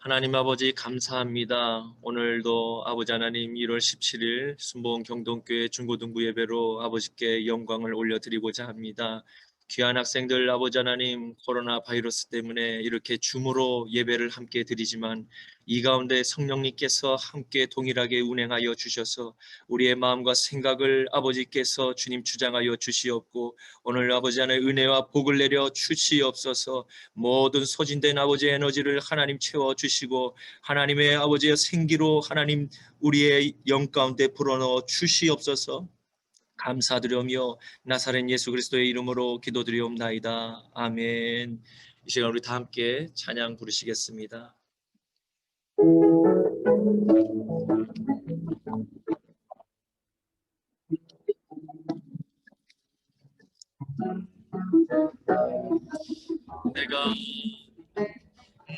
하나님 아버지 감사합니다. 오늘도 아버지 하나님 1월 17일 순복음 경동교회 중고등부 예배로 아버지께 영광을 올려드리고자 합니다. 귀한 학생들 아버지 하나님 코로나 바이러스 때문에 이렇게 줌으로 예배를 함께 드리지만 이 가운데 성령님께서 함께 동일하게 운행하여 주셔서 우리의 마음과 생각을 아버지께서 주님 주장하여 주시옵고 오늘 아버지 하나님 은혜와 복을 내려 주시옵소서. 모든 소진된 아버지의 에너지를 하나님 채워주시고 하나님의 아버지의 생기로 하나님 우리의 영 가운데 불어넣어 주시옵소서. 감사드리며 나사렛 예수 그리스도의 이름으로 기도드리옵나이다. 아멘. 이 시간 우리 다 함께 찬양 부르시겠습니다.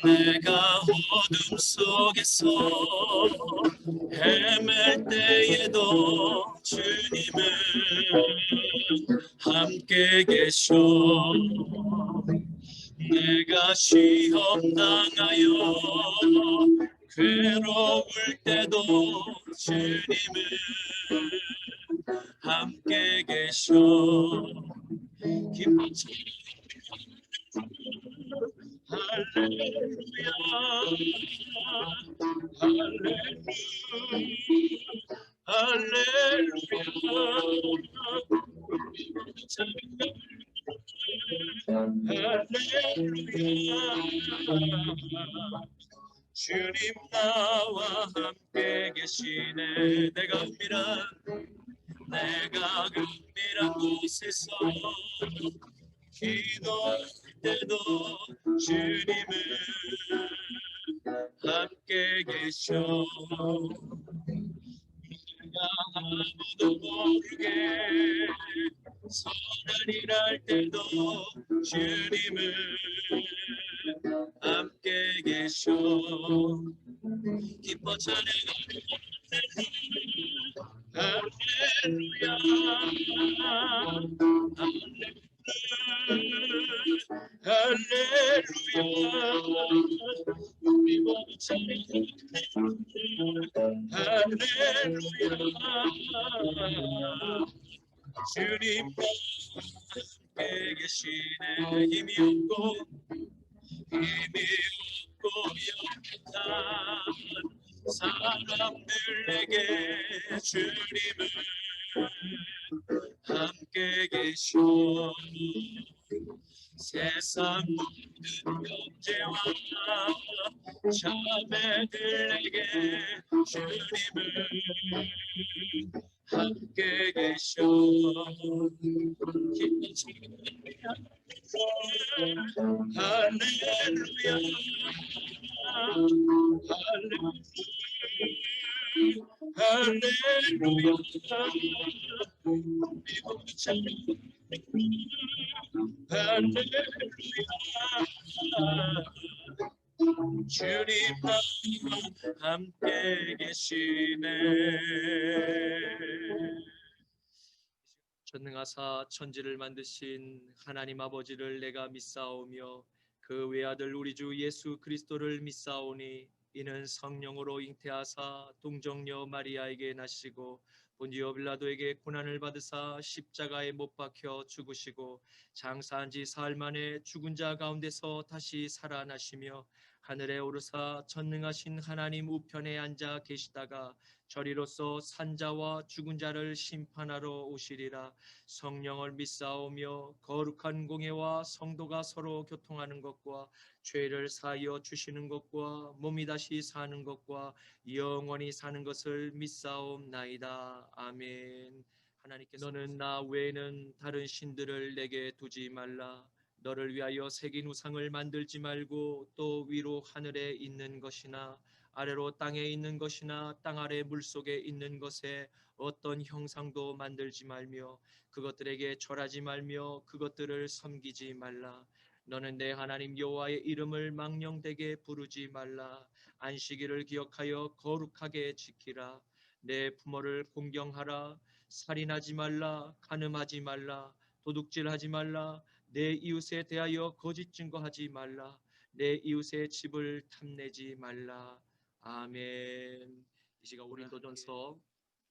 내가 어둠 속에서 헤맬 때에도 주님은 함께 계셔. 내가 시험 당하여 괴로울 때도 주님은 함께 계셔. 기쁨 할렐루야 할렐루야 할렐루야 주님 나와 함께 계시네. 내가 은밀한 곳에서 기도할 때도 주님은 함께 계셔. 내가 아무도 모르게 선한 일할 때도 주님은 함께 계셔. 기뻐 찬양하며 할렐루야 할렐루야 우리 모두 찬양하며 할렐루야 주님과 함께 계시네. 힘이 없고 연약한 사람들에게 주님은 함께 계셔. 세상 모든 형제와 자매들에게 주님은 함께 계셔. 할렐루야 할렐루야 할렐루야 주님 함께 계시네. 전능하사 천지를 만드신 하나님 아버지를 내가 믿사오며 그 외아들 우리 주 예수 그리스도를 믿사오니 이는 성령으로 잉태하사 동정녀 마리아에게 나시고 본디오 빌라도에게 고난을 받으사 십자가에 못 박혀 죽으시고 장사한 지 사흘 만에 죽은 자 가운데서 다시 살아나시며 하늘에 오르사 전능하신 하나님 우편에 앉아 계시다가 저리로서 산자와 죽은 자를 심판하러 오시리라. 성령을 믿사오며 거룩한 공예와 성도가 서로 교통하는 것과 죄를 사하여 주시는 것과 몸이 다시 사는 것과 영원히 사는 것을 믿사옵나이다. 아멘. 하나님께서 너는 나 외에는 다른 신들을 내게 두지 말라. 너를 위하여 새긴 우상을 만들지 말고 또 위로 하늘에 있는 것이나 아래로 땅에 있는 것이나 땅 아래 물속에 있는 것에 어떤 형상도 만들지 말며 그것들에게 절하지 말며 그것들을 섬기지 말라. 너는 내 하나님 여호와의 이름을 망령되게 부르지 말라. 안식일을 기억하여 거룩하게 지키라. 내 부모를 공경하라. 살인하지 말라. 간음하지 말라. 도둑질하지 말라. 내 이웃에 대하여 거짓 증거하지 말라. 내 이웃의 집을 탐내지 말라. 아멘. 이 시간 고린도전서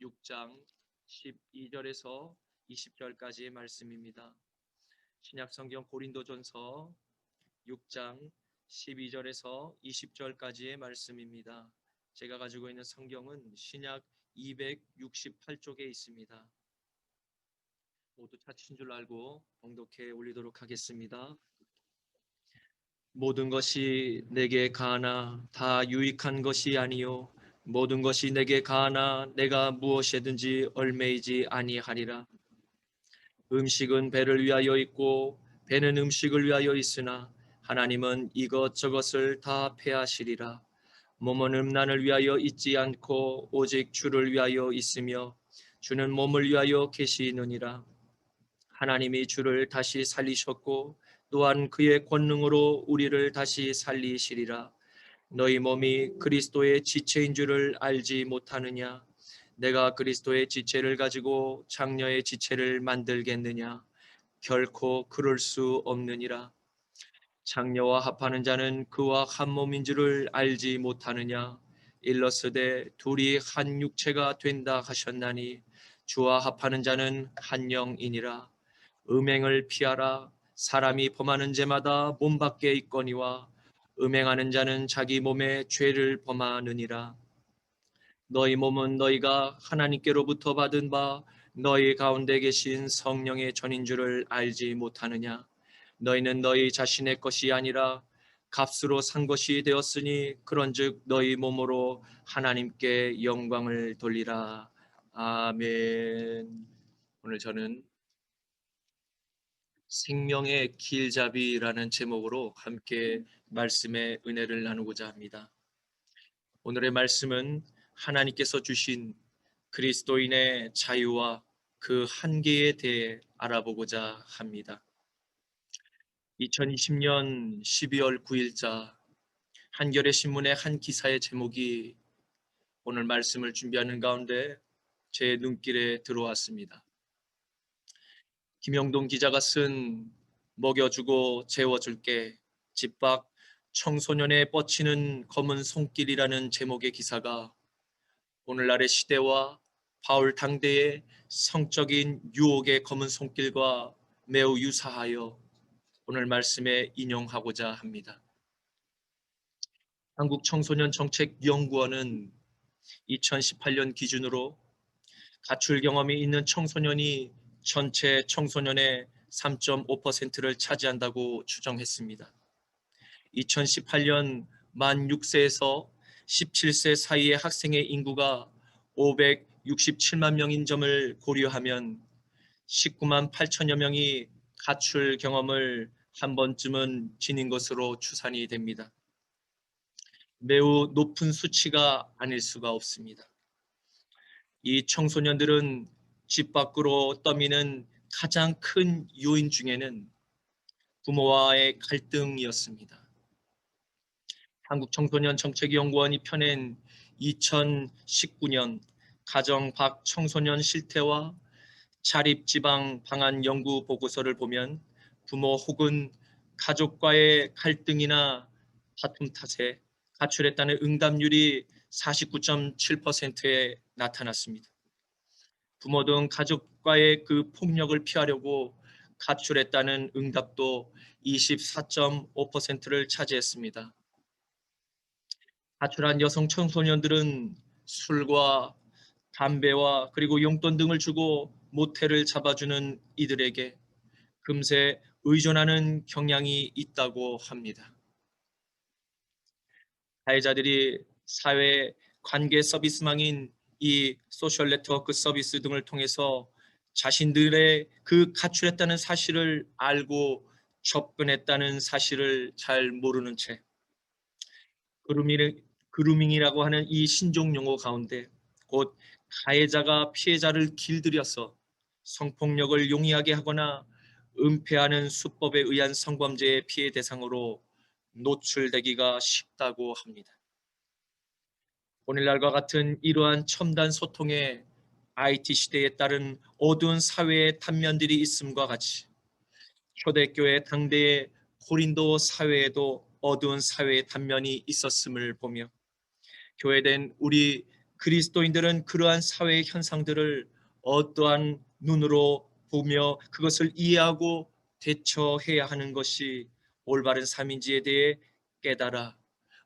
6장 12절에서 20절까지의 말씀입니다. 신약성경 고린도전서 6장 12절에서 20절까지의 말씀입니다. 제가 가지고 있는 성경은 신약 268쪽에 있습니다. 모두 찾으신 줄 알고 봉독해 올리도록 하겠습니다. 모든 것이 내게 가하나 다 유익한 것이 아니요 모든 것이 내게 가하나 내가 무엇이든지 얽매이지 아니하리라. 음식은 배를 위하여 있고 배는 음식을 위하여 있으나 하나님은 이것저것을 다 패하시리라. 몸은 음란을 위하여 있지 않고 오직 주를 위하여 있으며 주는 몸을 위하여 계시느니라. 하나님이 주를 다시 살리셨고 또한 그의 권능으로 우리를 다시 살리시리라. 너희 몸이 그리스도의 지체인 줄을 알지 못하느냐? 내가 그리스도의 지체를 가지고 장녀의 지체를 만들겠느냐? 결코 그럴 수 없느니라. 장녀와 합하는 자는 그와 한 몸인 줄을 알지 못하느냐? 일러스되 둘이 한 육체가 된다 하셨나니 주와 합하는 자는 한 영이니라. 음행을 피하라. 사람이 범하는 죄마다 몸 밖에 있거니와 음행하는 자는 자기 몸에 죄를 범하느니라. 너희 몸은 너희가 하나님께로부터 받은 바 너희 가운데 계신 성령의 전인 줄을 알지 못하느냐? 너희는 너희 자신의 것이 아니라 값으로 산 것이 되었으니 그런즉 너희 몸으로 하나님께 영광을 돌리라. 아멘. 오늘 저는 생명의 길잡이라는 제목으로 함께 말씀의 은혜를 나누고자 합니다. 오늘의 말씀은 하나님께서 주신 그리스도인의 자유와 그 한계에 대해 알아보고자 합니다. 2020년 12월 9일자 한겨레 신문의 한 기사의 제목이 오늘 말씀을 준비하는 가운데 제 눈길에 들어왔습니다. 김영동 기자가 쓴 먹여주고 재워줄게 집 밖 청소년의 뻗치는 검은 손길이라는 제목의 기사가 오늘날의 시대와 바울 당대의 성적인 유혹의 검은 손길과 매우 유사하여 오늘 말씀에 인용하고자 합니다. 한국청소년정책연구원은 2018년 기준으로 가출 경험이 있는 청소년이 전체 청소년의 3.5%를 차지한다고 추정했습니다. 2018년 만 6세에서 17세 사이의 학생의 인구가 567만 명인 점을 고려하면 19만 8천여 명이 가출 경험을 한 번쯤은 지닌 것으로 추산이 됩니다. 매우 높은 수치가 아닐 수가 없습니다. 이 청소년들은 집 밖으로 떠미는 가장 큰 요인 중에는 부모와의 갈등이었습니다. 한국청소년정책연구원이 펴낸 2019년 가정 밖 청소년 실태와 자립지방 방안 연구 보고서를 보면 부모 혹은 가족과의 갈등이나 다툼 탓에 가출했다는 응답률이 49.7%에 나타났습니다. 부모 등 가족과의 그 폭력을 피하려고 가출했다는 응답도 24.5%를 차지했습니다. 가출한 여성 청소년들은 술과 담배와 그리고 용돈 등을 주고 모텔을 잡아주는 이들에게 금세 의존하는 경향이 있다고 합니다. 가해자들이 사회 관계 서비스망인 이 소셜 네트워크 서비스 등을 통해서 자신들의 그 가출했다는 사실을 알고 접근했다는 사실을 잘 모르는 채 그루밍이라고 하는 이 신종 용어 가운데 곧 가해자가 피해자를 길들여서 성폭력을 용이하게 하거나 은폐하는 수법에 의한 성범죄의 피해 대상으로 노출되기가 쉽다고 합니다. 오늘날과 같은 이러한 첨단 소통의 IT 시대에 따른 어두운 사회의 단면들이 있음과 같이 초대교회 당대의 고린도 사회에도 어두운 사회의 단면이 있었음을 보며 교회된 우리 그리스도인들은 그러한 사회의 현상들을 어떠한 눈으로 보며 그것을 이해하고 대처해야 하는 것이 올바른 삶인지에 대해 깨달아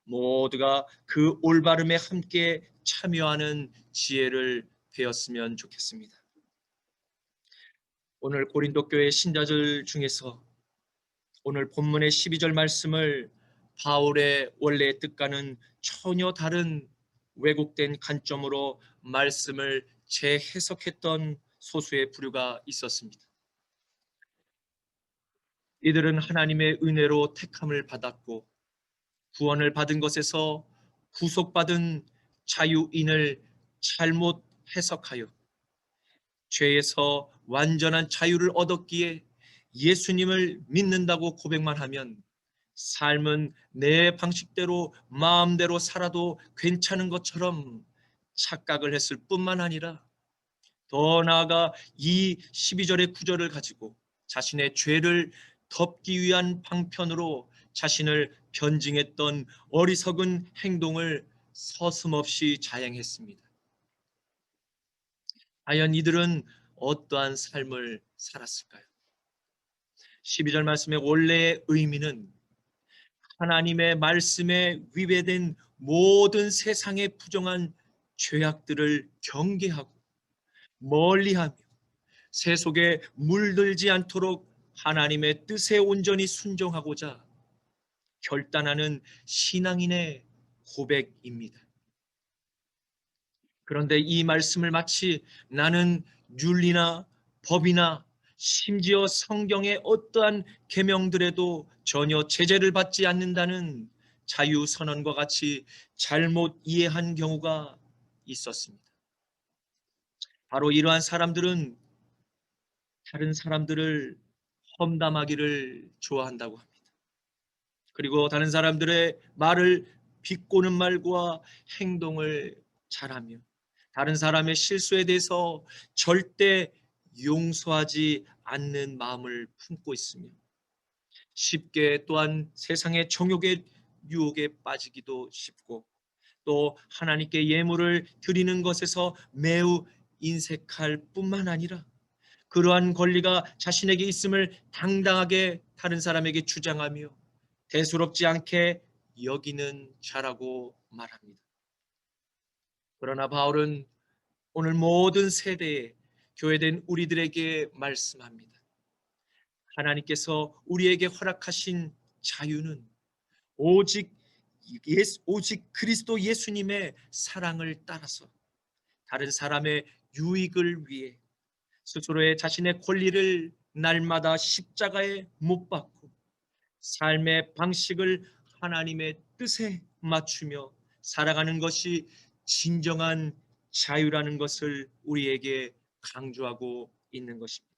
모두가 그 올바름에 함께 참여하는 지혜를 배웠으면 좋겠습니다. 오늘 고린도 교회 신자들 중에서 오늘 본문의 12절 말씀을 바울의 원래의 뜻과는 전혀 다른 왜곡된 관점으로 말씀을 재해석했던 소수의 부류가 있었습니다. 이들은 하나님의 은혜로 택함을 받았고 구원을 받은 것에서 구속받은 자유인을 잘못 해석하여 죄에서 완전한 자유를 얻었기에 예수님을 믿는다고 고백만 하면 삶은 내 방식대로 마음대로 살아도 괜찮은 것처럼 착각을 했을 뿐만 아니라 더 나아가 이 12절의 구절을 가지고 자신의 죄를 덮기 위한 방편으로 자신을 변증했던 어리석은 행동을 서슴없이 자행했습니다. 과연 이들은 어떠한 삶을 살았을까요? 12절 말씀의 원래의 의미는 하나님의 말씀에 위배된 모든 세상의 부정한 죄악들을 경계하고 멀리하며 세속에 물들지 않도록 하나님의 뜻에 온전히 순종하고자 결단하는 신앙인의 고백입니다. 그런데 이 말씀을 마치 나는 윤리나 법이나 심지어 성경의 어떠한 계명들에도 전혀 제재를 받지 않는다는 자유선언과 같이 잘못 이해한 경우가 있었습니다. 바로 이러한 사람들은 다른 사람들을 험담하기를 좋아한다고 합니다. 그리고 다른 사람들의 말을 비꼬는 말과 행동을 잘하며 다른 사람의 실수에 대해서 절대 용서하지 않는 마음을 품고 있으며 쉽게 또한 세상의 정욕의 유혹에 빠지기도 쉽고 또 하나님께 예물을 드리는 것에서 매우 인색할 뿐만 아니라 그러한 권리가 자신에게 있음을 당당하게 다른 사람에게 주장하며 대수롭지 않게 여기는 자라고 말합니다. 그러나 바울은 오늘 모든 세대에 교회된 우리들에게 말씀합니다. 하나님께서 우리에게 허락하신 자유는 오직 그리스도 예수님의 사랑을 따라서 다른 사람의 유익을 위해 스스로의 자신의 권리를 날마다 십자가에 못 박고 삶의 방식을 하나님의 뜻에 맞추며 살아가는 것이 진정한 자유라는 것을 우리에게 강조하고 있는 것입니다.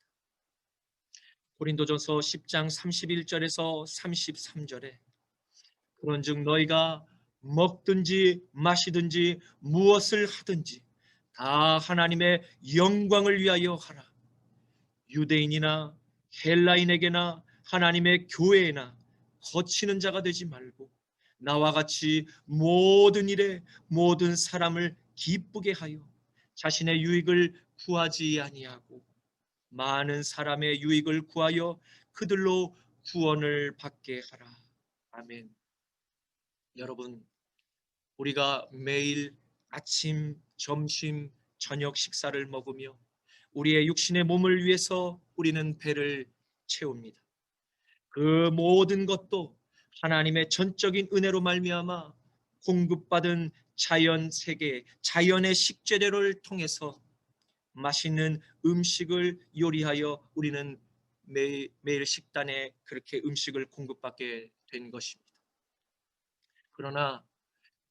고린도전서 10장 31절에서 33절에 그런즉 너희가 먹든지 마시든지 무엇을 하든지 다 하나님의 영광을 위하여 하라. 유대인이나 헬라인에게나 하나님의 교회에나 거치는 자가 되지 말고 나와 같이 모든 일에 모든 사람을 기쁘게 하여 자신의 유익을 구하지 아니하고 많은 사람의 유익을 구하여 그들로 구원을 받게 하라. 아멘. 여러분, 우리가 매일 아침, 점심, 저녁 식사를 먹으며 우리의 육신의 몸을 위해서 우리는 배를 채웁니다. 그 모든 것도 하나님의 전적인 은혜로 말미암아 공급받은 자연 세계, 자연의 식재료를 통해서 맛있는 음식을 요리하여 우리는 매일 식단에 그렇게 음식을 공급받게 된 것입니다. 그러나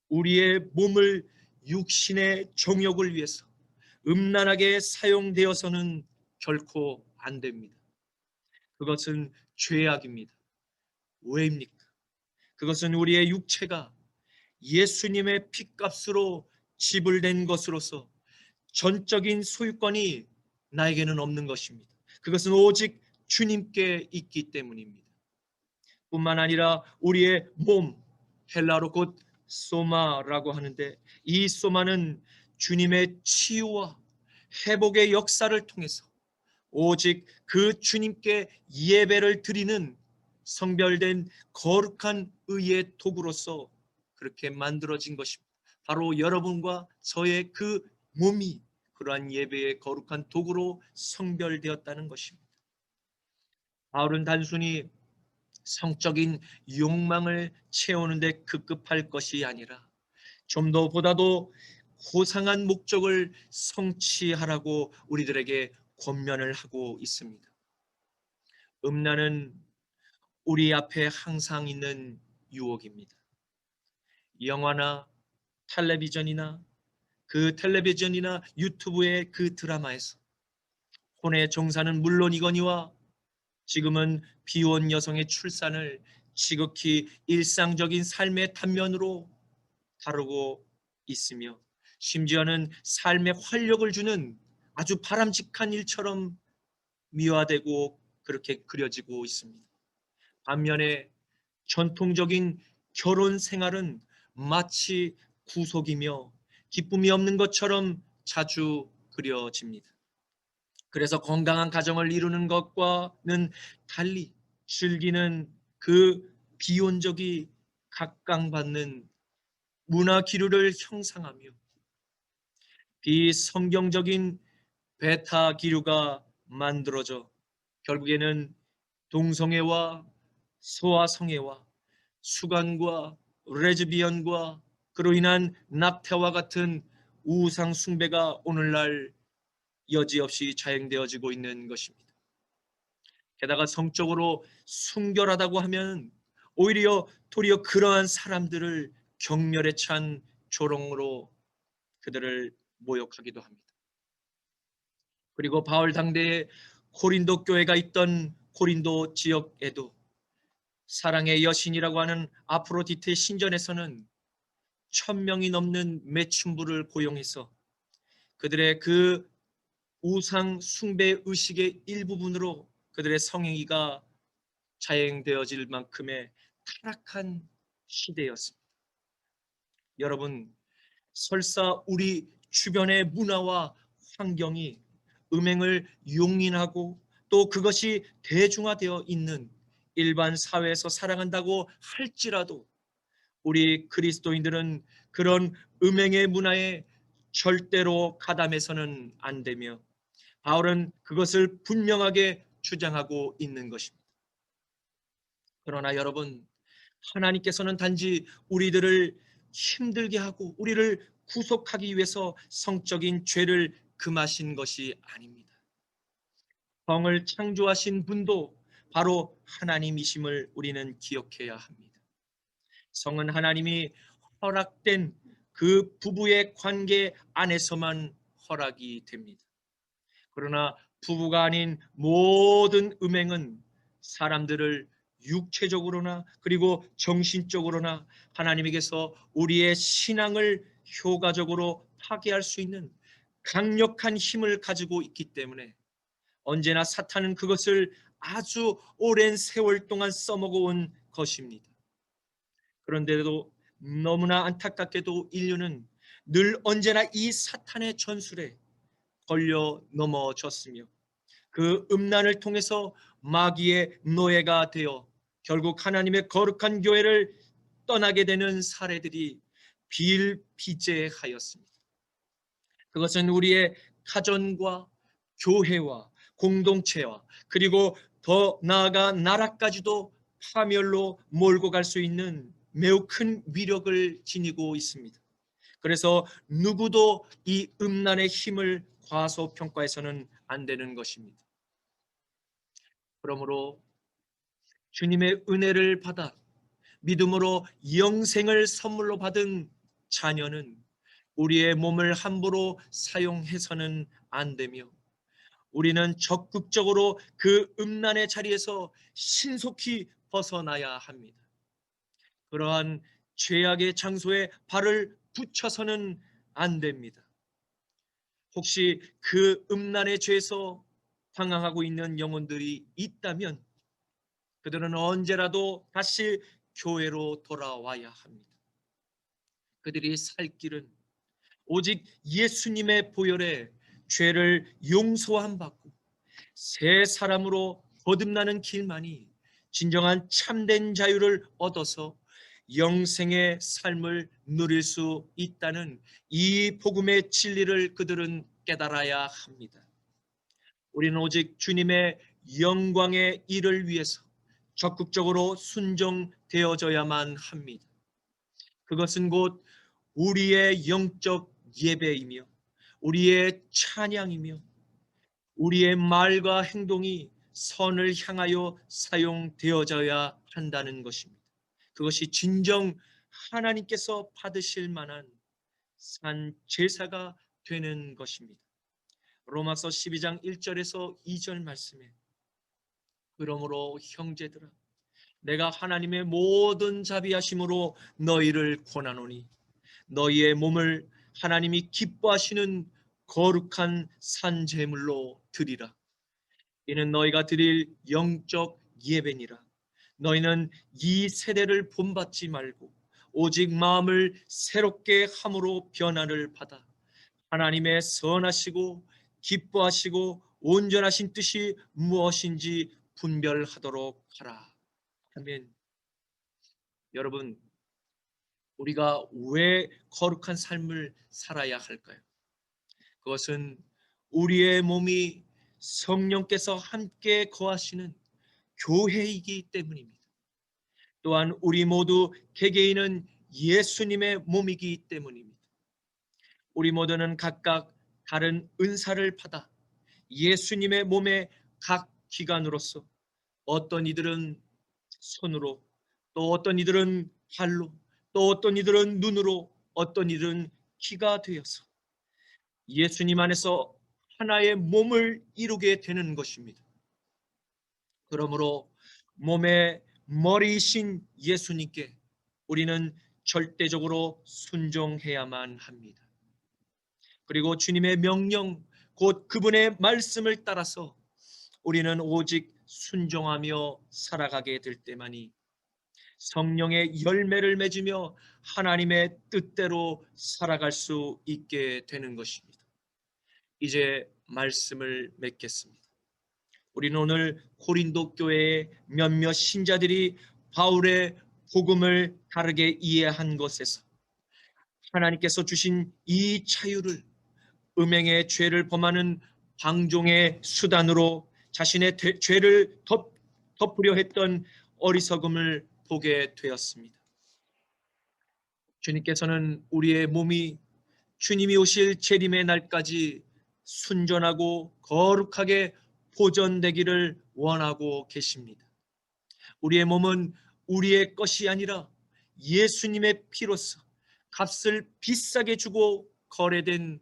우리의 몸을 육신의 정욕을 위해서 음란하게 사용되어서는 결코 안 됩니다. 그것은 죄악입니다. 왜입니까? 그것은 우리의 육체가 예수님의 핏값으로 지불된 것으로서 전적인 소유권이 나에게는 없는 것입니다. 그것은 오직 주님께 있기 때문입니다. 뿐만 아니라 우리의 몸, 헬라로 곧 소마라고 하는데, 이 소마는 주님의 치유와 회복의 역사를 통해서 오직 그 주님께 예배를 드리는 성별된 거룩한 의의 도구로서 그렇게 만들어진 것입니다. 바로 여러분과 저의 그 몸이 그러한 예배의 거룩한 도구로 성별되었다는 것입니다. 바울은 단순히 성적인 욕망을 채우는데 급급할 것이 아니라 좀 더 보다도 고상한 목적을 성취하라고 우리들에게 권면을 하고 있습니다. 음란은 우리 앞에 항상 있는 유혹입니다. 영화나 텔레비전이나 유튜브의 그 드라마에서 혼의 정사는 물론이거니와 지금은 비혼 여성의 출산을 지극히 일상적인 삶의 단면으로 다루고 있으며, 심지어는 삶에 활력을 주는 아주 바람직한 일처럼 미화되고 그렇게 그려지고 있습니다. 반면에 전통적인 결혼 생활은 마치 구속이며 기쁨이 없는 것처럼 자주 그려집니다. 그래서 건강한 가정을 이루는 것과는 달리 즐기는 그 비혼적이 각광받는 문화 기류를 형성하며 비성경적인 베타 기류가 만들어져 결국에는 동성애와 소아성애와 수간과 레즈비언과 그로 인한 낙태와 같은 우상 숭배가 오늘날 여지없이 자행되어지고 있는 것입니다. 게다가 성적으로 순결하다고 하면 도리어 그러한 사람들을 경멸에 찬 조롱으로 그들을 모욕하기도 합니다. 그리고 바울 당대에 고린도 교회가 있던 고린도 지역에도 사랑의 여신이라고 하는 아프로디테 신전에서는 1,000명이 넘는 매춘부를 고용해서 그들의 그 우상 숭배 의식의 일부분으로 그들의 성행위가 자행되어질 만큼의 타락한 시대였습니다. 여러분, 설사 우리 주변의 문화와 환경이 음행을 용인하고 또 그것이 대중화되어 있는 일반 사회에서 살아간다고 할지라도 우리 그리스도인들은 그런 음행의 문화에 절대로 가담해서는 안 되며 바울은 그것을 분명하게 주장하고 있는 것입니다. 그러나 여러분, 하나님께서는 단지 우리들을 힘들게 하고 우리를 구속하기 위해서 성적인 죄를 금하신 것이 아닙니다. 성을 창조하신 분도 바로 하나님이심을 우리는 기억해야 합니다. 성은 하나님이 허락된 그 부부의 관계 안에서만 허락이 됩니다. 그러나 부부가 아닌 모든 음행은 사람들을 육체적으로나 그리고 정신적으로나 하나님에게서 우리의 신앙을 효과적으로 파괴할 수 있는 강력한 힘을 가지고 있기 때문에 언제나 사탄은 그것을 아주 오랜 세월 동안 써먹어온 것입니다. 그런데도 너무나 안타깝게도 인류는 늘 언제나 이 사탄의 전술에 걸려 넘어졌으며 그 음란을 통해서 마귀의 노예가 되어 결국 하나님의 거룩한 교회를 떠나게 되는 사례들이 비일비재하였습니다. 그것은 우리의 가정과 교회와 공동체와 그리고 더 나아가 나라까지도 파멸로 몰고 갈 수 있는 매우 큰 위력을 지니고 있습니다. 그래서 누구도 이 음란의 힘을 과소평가해서는 안 되는 것입니다. 그러므로 주님의 은혜를 받아 믿음으로 영생을 선물로 받은 자녀는 우리의 몸을 함부로 사용해서는 안 되며 우리는 적극적으로 그 음란의 자리에서 신속히 벗어나야 합니다. 그러한 죄악의 장소에 발을 붙여서는 안 됩니다. 혹시 그 음란의 죄에서 방황하고 있는 영혼들이 있다면 그들은 언제라도 다시 교회로 돌아와야 합니다. 그들이 살 길은 오직 예수님의 보혈에 죄를 용서함 받고 새 사람으로 거듭나는 길만이 진정한 참된 자유를 얻어서 영생의 삶을 누릴 수 있다는 이 복음의 진리를 그들은 깨달아야 합니다. 우리는 오직 주님의 영광의 일을 위해서 적극적으로 순종되어져야만 합니다. 그것은 곧 우리의 영적 예배이며 우리의 찬양이며 우리의 말과 행동이 선을 향하여 사용되어져야 한다는 것입니다. 그것이 진정 하나님께서 받으실 만한 산 제사가 되는 것입니다. 로마서 12장 1절에서 2절 말씀에 그러므로 형제들아 내가 하나님의 모든 자비하심으로 너희를 권하노니 너희의 몸을 하나님이 기뻐하시는 거룩한 산 제물로 드리라. 이는 너희가 드릴 영적 예배니라. 너희는 이 세대를 본받지 말고 오직 마음을 새롭게 함으로 변화를 받아 하나님의 선하시고 기뻐하시고 온전하신 뜻이 무엇인지 분별하도록 하라. 아멘. 여러분, 우리가 왜 거룩한 삶을 살아야 할까요? 그것은 우리의 몸이 성령께서 함께 거하시는 교회이기 때문입니다. 또한 우리 모두 개개인은 예수님의 몸이기 때문입니다. 우리 모두는 각각 다른 은사를 받아 예수님의 몸의 각 기관으로서 어떤 이들은 손으로, 또 어떤 이들은 발로, 또 어떤 이들은 눈으로, 어떤 이들은 귀가 되어서 예수님 안에서 하나의 몸을 이루게 되는 것입니다. 그러므로 몸의 머리이신 예수님께 우리는 절대적으로 순종해야만 합니다. 그리고 주님의 명령, 곧 그분의 말씀을 따라서 우리는 오직 순종하며 살아가게 될 때만이 성령의 열매를 맺으며 하나님의 뜻대로 살아갈 수 있게 되는 것입니다. 이제 말씀을 맺겠습니다. 우리는 오늘 고린도 교회의 몇몇 신자들이 바울의 복음을 다르게 이해한 것에서 하나님께서 주신 이 자유를 음행의 죄를 범하는 방종의 수단으로 자신의 죄를 덮으려 했던 어리석음을 보게 되었습니다. 주님께서는 우리의 몸이 주님이 오실 재림의 날까지 순전하고 거룩하게 보존되기를 원하고 계십니다. 우리의 몸은 우리의 것이 아니라 예수님의 피로서 값을 비싸게 주고 거래된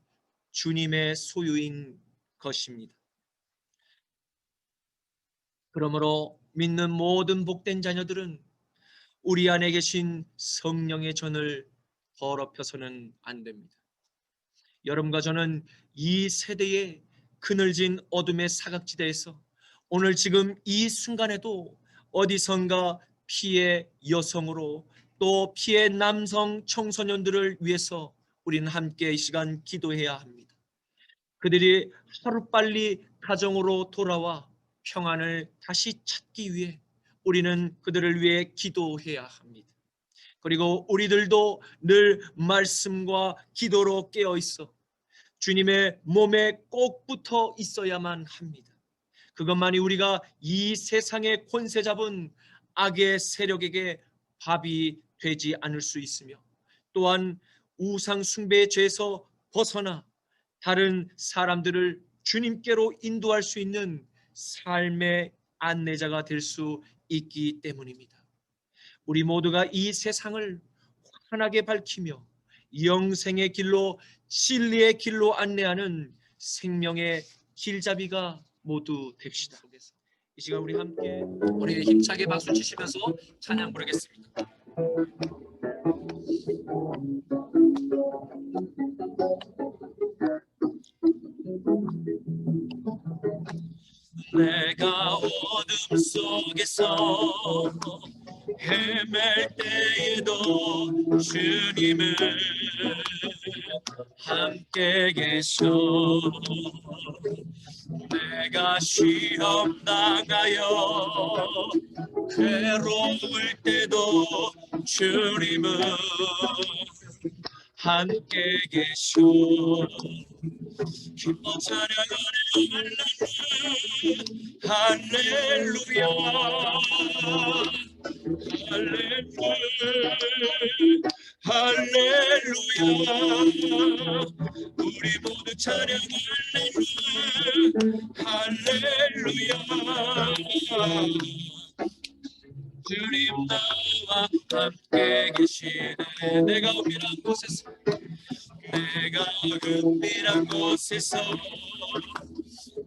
주님의 소유인 것입니다. 그러므로 믿는 모든 복된 자녀들은 우리 안에 계신 성령의 전을 더럽혀서는 안 됩니다. 여러분과 저는 이 세대의 그늘진 어둠의 사각지대에서 오늘 지금 이 순간에도 어디선가 피해 여성으로 또 피해 남성 청소년들을 위해서 우리는 함께 이 시간 기도해야 합니다. 그들이 하루빨리 가정으로 돌아와 평안을 다시 찾기 위해 우리는 그들을 위해 기도해야 합니다. 그리고 우리들도 늘 말씀과 기도로 깨어 있어 주님의 몸에 꼭 붙어 있어야만 합니다. 그것만이 우리가 이 세상의 권세 잡은 악의 세력에게 밥이 되지 않을 수 있으며 또한 우상 숭배의 죄에서 벗어나 다른 사람들을 주님께로 인도할 수 있는 삶의 안내자가 될 수 있기 때문입니다. 우리 모두가 이 세상을 환하게 밝히며 영생의 길로 진리의 길로 안내하는 생명의 길잡이가 모두 됩시다. 이 시간 우리 함께 우리 힘차게 박수 치시면서 찬양 부르겠습니다. 내가 어둠 속에서 헤맬 때에도 주님은 함께 계셔. 내가 시험 당하여 괴로울 때도 주님은 함께 계셔. 기뻐 찬양하네 할렐루야 할렐루야 할렐루야. 우리 모두 찬양할래 할렐루야. 주님 나와 함께 계시네. 내가 은밀한 곳에서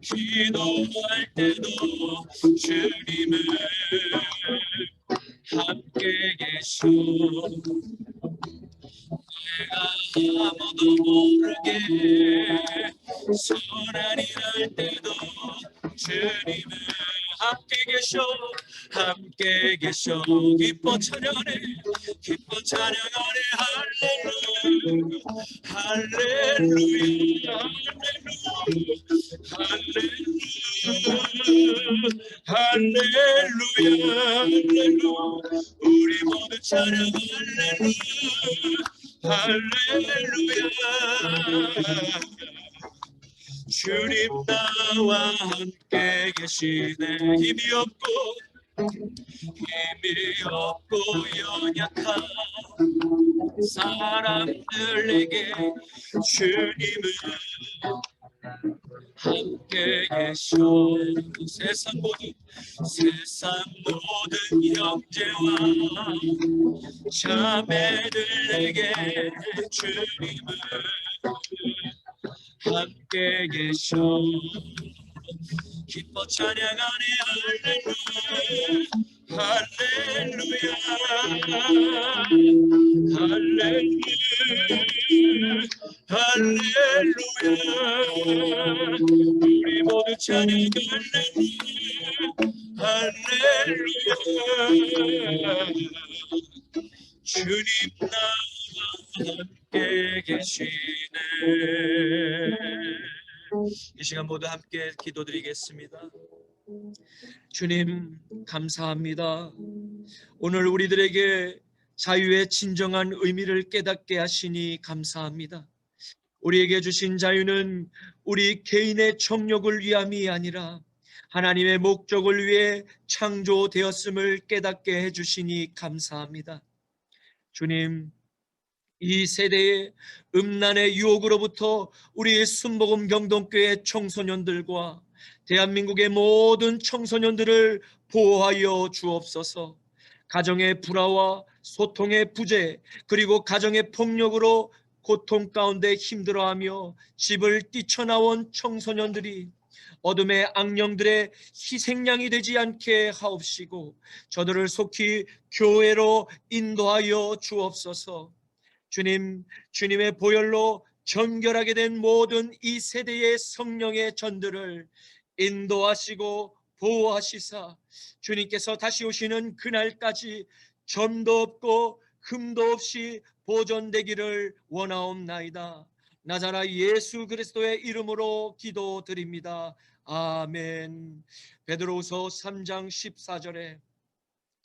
기도할 때도 주님은 함께 계셔. 내가 아무도 모르게 선한 일할 때도 주님은 함께 계셔. 함께 계셔. 기뻐 찬양하네 할렐루야 할렐루야 할렐루야 할렐루야 할렐루야. 우리 모두 찬양할래 할렐루야. 주님 나와 함께 계시네. 힘이 없고 연약한 사람들에게 주님은 함께 계셔. 세상 모든 형제와 자매들에게 주님은 함께 계셔. 기뻐 찬양하네 할렐루야 할렐루야 할렐루야. 우리 모두 찬양할래 할렐루야. 주님 나와 함께 계시네. 이 시간 모두 함께 기도드리겠습니다. 주님 감사합니다. 오늘 우리들에게 자유의 진정한 의미를 깨닫게 하시니 감사합니다. 우리에게 주신 자유는 우리 개인의 정욕을 위함이 아니라 하나님의 목적을 위해 창조되었음을 깨닫게 해주시니 감사합니다. 주님, 이 세대의 음란의 유혹으로부터 우리 순복음 경동교회 청소년들과 대한민국의 모든 청소년들을 보호하여 주옵소서. 가정의 불화와 소통의 부재, 그리고 가정의 폭력으로 고통 가운데 힘들어하며 집을 뛰쳐나온 청소년들이 어둠의 악령들의 희생양이 되지 않게 하옵시고 저들을 속히 교회로 인도하여 주옵소서. 주님, 주님의 보혈로 정결하게 된 모든 이 세대의 성령의 전들을 인도하시고 보호하시사 주님께서 다시 오시는 그날까지 점도 없고 흠도 없이 보존되기를 원하옵나이다. 나자라 예수 그리스도의 이름으로 기도드립니다. 아멘. 베드로후서 3장 14절에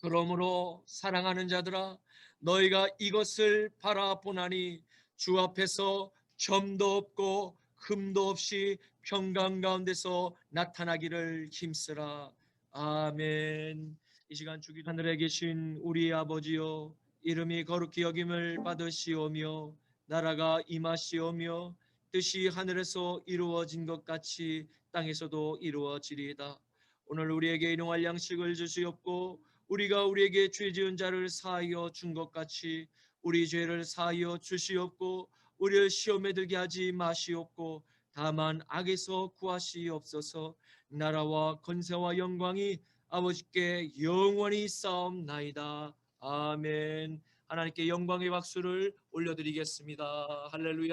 그러므로 사랑하는 자들아 너희가 이것을 바라보나니 주 앞에서 점도 없고 흠도 없이 평강 가운데서 나타나기를 힘쓰라. 아멘. 이 시간 주기도 하늘에 계신 우리 아버지여, 이름이 거룩히 여김을 받으시오며 나라가 임하시오며 뜻이 하늘에서 이루어진 것 같이 땅에서도 이루어지리이다. 오늘 우리에게 일용할 양식을 주시옵고 우리가 우리에게 죄 지은 자를 사하여 준 것 같이 우리 죄를 사하여 주시옵고 우리를 시험에 들게 하지 마시옵고 다만 악에서 구하시옵소서. 나라와 권세와 영광이 아버지께 영원히 쌓옵나이다. 아멘. 하나님께 영광의 박수를 올려드리겠습니다. 할렐루야.